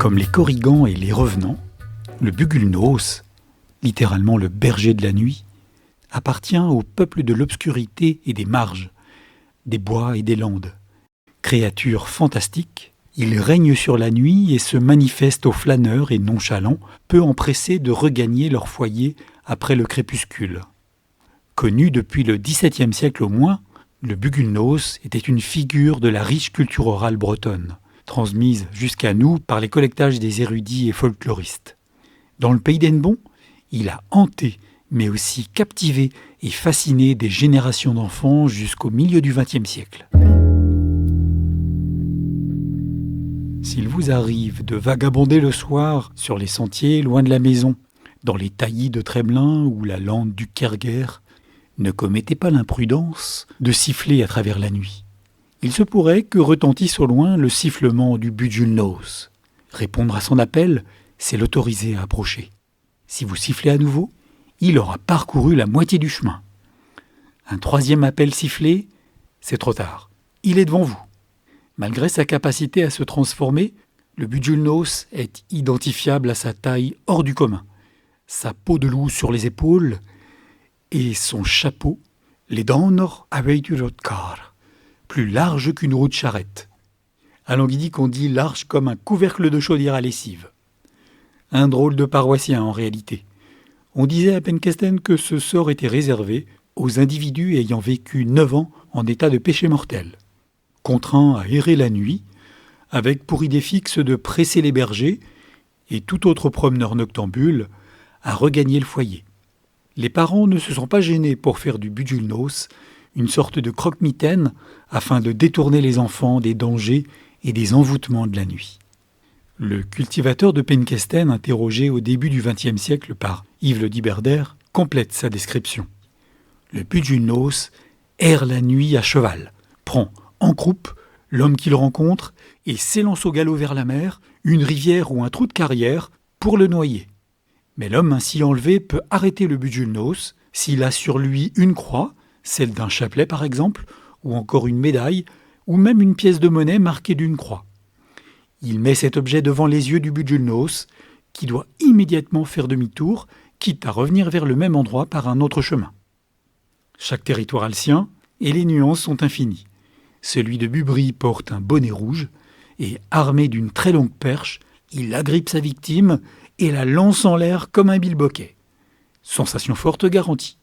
Comme les Korrigans et les Revenants, le Bugulnos, littéralement le berger de la nuit, appartient au peuple de l'obscurité et des marges, des bois et des landes. Créature fantastique, il règne sur la nuit et se manifeste aux flâneurs et nonchalants, peu empressés de regagner leur foyer après le crépuscule. Connu depuis le XVIIe siècle au moins, le Bugulnos était une figure de la riche culture orale bretonne, transmise jusqu'à nous par les collectages des érudits et folkloristes. Dans le pays d'Hennebont, il a hanté, mais aussi captivé et fasciné des générations d'enfants jusqu'au milieu du XXe siècle. S'il vous arrive de vagabonder le soir sur les sentiers loin de la maison, dans les taillis de Tremelin ou la lande du Kerguer, ne commettez pas l'imprudence de siffler à travers la nuit. Il se pourrait que retentisse au loin le sifflement du Bugulnos. Répondre à son appel, c'est l'autoriser à approcher. Si vous sifflez à nouveau, il aura parcouru la moitié du chemin. Un troisième appel sifflé, c'est trop tard. Il est devant vous. Malgré sa capacité à se transformer, le Bugulnos est identifiable à sa taille hors du commun. Sa peau de loup sur les épaules et son chapeau, les Danor Aveiturotcar, plus large qu'une roue de charrette. À Languidic, on dit large comme un couvercle de chaudière à lessive. Un drôle de paroissien en réalité. On disait à Penkesten que ce sort était réservé aux individus ayant vécu 9 ans en état de péché mortel, contraints à errer la nuit, avec pour idée fixe de presser les bergers et tout autre promeneur noctambule à regagner le foyer. Les parents ne se sont pas gênés pour faire du Bugulnos une sorte de croque-mitaine afin de détourner les enfants des dangers et des envoûtements de la nuit. Le cultivateur de Penkesten, interrogé au début du XXe siècle par Yves Le Diberder, complète sa description. Le Bugulnos erre la nuit à cheval, prend en croupe l'homme qu'il rencontre et s'élance au galop vers la mer, une rivière ou un trou de carrière pour le noyer. Mais l'homme ainsi enlevé peut arrêter le Bugulnos s'il a sur lui une croix, celle d'un chapelet par exemple, ou encore une médaille, ou même une pièce de monnaie marquée d'une croix. Il met cet objet devant les yeux du Bugulnos, qui doit immédiatement faire demi-tour, quitte à revenir vers le même endroit par un autre chemin. Chaque territoire a le sien, et les nuances sont infinies. Celui de Bubry porte un bonnet rouge, et armé d'une très longue perche, il agrippe sa victime et la lance en l'air comme un bilboquet. Sensation forte garantie.